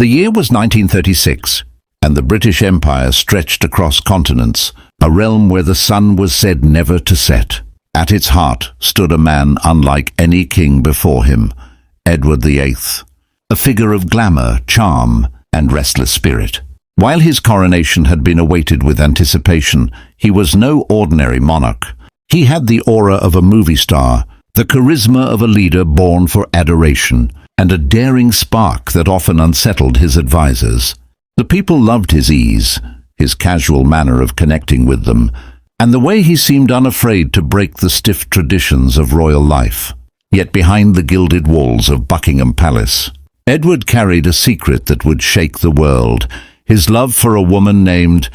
The year was 1936, and the British Empire stretched across continents, a realm where the sun was said never to set. At its heart stood a man unlike any king before him, Edward VIII, a figure of glamour, charm, and restless spirit. While his coronation had been awaited with anticipation, he was no ordinary monarch. He had the aura of a movie star, the charisma of a leader born for adoration, and a daring spark that often unsettled his advisors. The people loved his ease, his casual manner of connecting with them, and the way he seemed unafraid to break the stiff traditions of royal life. Yet behind the gilded walls of Buckingham Palace, Edward carried a secret that would shake the world: his love for a woman named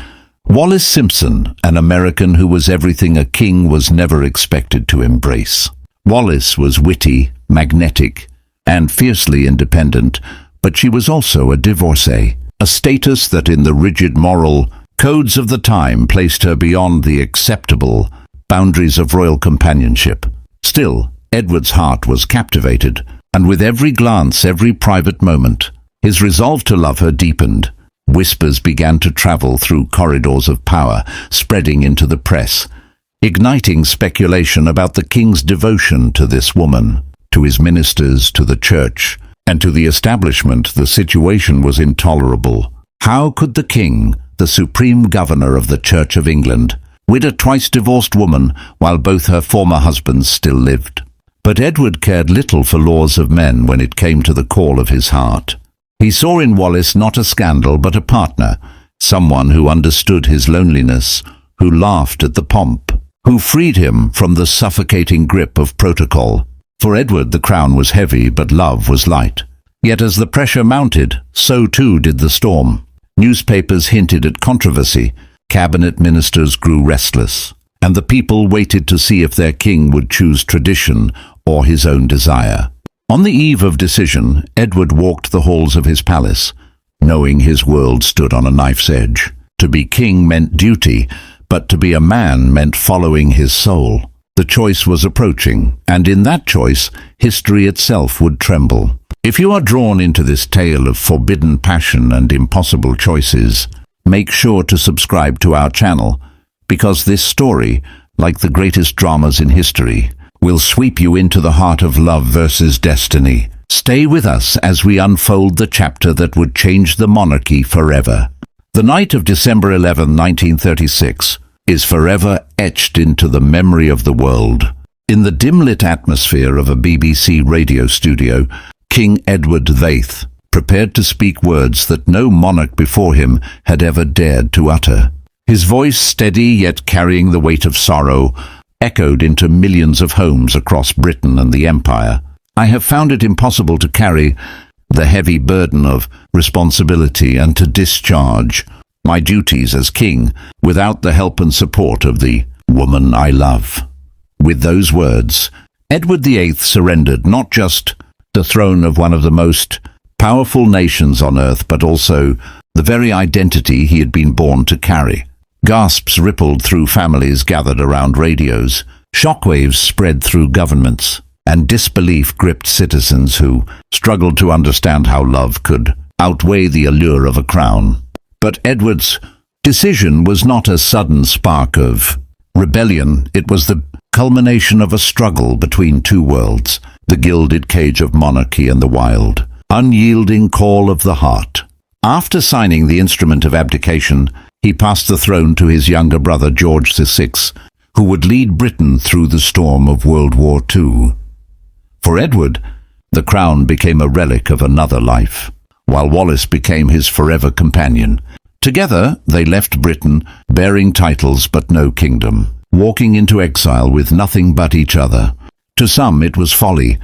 Wallis Simpson, an American who was everything a king was never expected to embrace. Wallis was witty, magnetic, and fiercely independent, but she was also a divorcee, a status that in the rigid moral codes of the time placed her beyond the acceptable boundaries of royal companionship. Still, Edward's heart was captivated, and with every glance, every private moment, his resolve to love her deepened. Whispers began to travel through corridors of power, spreading into the press, igniting speculation about the king's devotion to this woman. To his ministers, to the church, and to the establishment, the situation was intolerable. How could the king, the supreme governor of the Church of England, wed a twice-divorced woman while both her former husbands still lived? But Edward cared little for laws of men when it came to the call of his heart. He saw in Wallis not a scandal but a partner, someone who understood his loneliness, who laughed at the pomp, who freed him from the suffocating grip of protocol. For Edward the crown was heavy, but love was light. Yet as the pressure mounted, so too did the storm. Newspapers hinted at controversy, cabinet ministers grew restless, and the people waited to see if their king would choose tradition or his own desire. On the eve of decision, Edward walked the halls of his palace, knowing his world stood on a knife's edge. To be king meant duty, but to be a man meant following his soul. The choice was approaching, and in that choice, history itself would tremble. If you are drawn into this tale of forbidden passion and impossible choices, make sure to subscribe to our channel, because this story, like the greatest dramas in history, will sweep you into the heart of love versus destiny. Stay with us as we unfold the chapter that would change the monarchy forever. The night of December 11, 1936, is forever etched into the memory of the world. In the dim-lit atmosphere of a BBC radio studio, King Edward VIII prepared to speak words that no monarch before him had ever dared to utter. His voice, steady yet carrying the weight of sorrow, echoed into millions of homes across Britain and the Empire. I have found it impossible to carry the heavy burden of responsibility and to discharge my duties as king without the help and support of the woman I love. With those words, Edward VIII surrendered not just the throne of one of the most powerful nations on earth, but also the very identity he had been born to carry. Gasps rippled through families gathered around radios, shockwaves spread through governments, and disbelief gripped citizens who struggled to understand how love could outweigh the allure of a crown. But Edward's decision was not a sudden spark of rebellion. It was the culmination of a struggle between two worlds, the gilded cage of monarchy and the wild, unyielding call of the heart. After signing the instrument of abdication, he passed the throne to his younger brother George VI, who would lead Britain through the storm of World War II. For Edward, the crown became a relic of another life, while Wallis became his forever companion. Together, they left Britain, bearing titles but no kingdom, walking into exile with nothing but each other. To some, it was folly.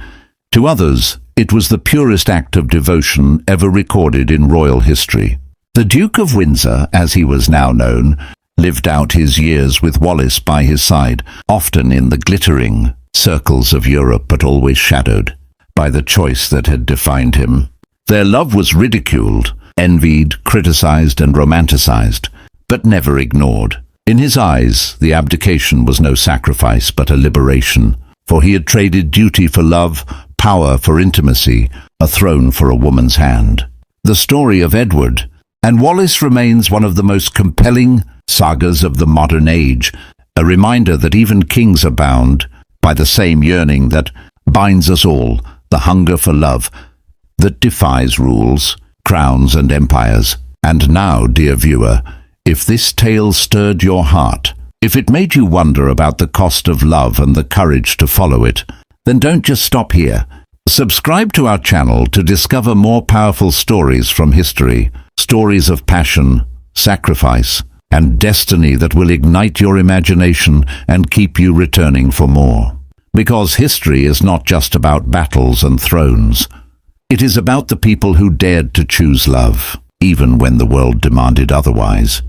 To others, it was the purest act of devotion ever recorded in royal history. The Duke of Windsor, as he was now known, lived out his years with Wallis by his side, often in the glittering circles of Europe, but always shadowed by the choice that had defined him. Their love was ridiculed, envied, criticized, and romanticized, but never ignored. In his eyes, the abdication was no sacrifice but a liberation, for he had traded duty for love, power for intimacy, a throne for a woman's hand. the story of Edward, and Wallis remains one of the most compelling sagas of the modern age, a reminder that even kings are bound by the same yearning that binds us all, the hunger for love that defies rules, crowns and empires. And now, dear viewer, if this tale stirred your heart, if it made you wonder about the cost of love and the courage to follow it, then don't just stop here. Subscribe to our channel to discover more powerful stories from history, stories of passion, sacrifice, and destiny that will ignite your imagination and keep you returning for more. Because history is not just about battles and thrones. It is about the people who dared to choose love, even when the world demanded otherwise.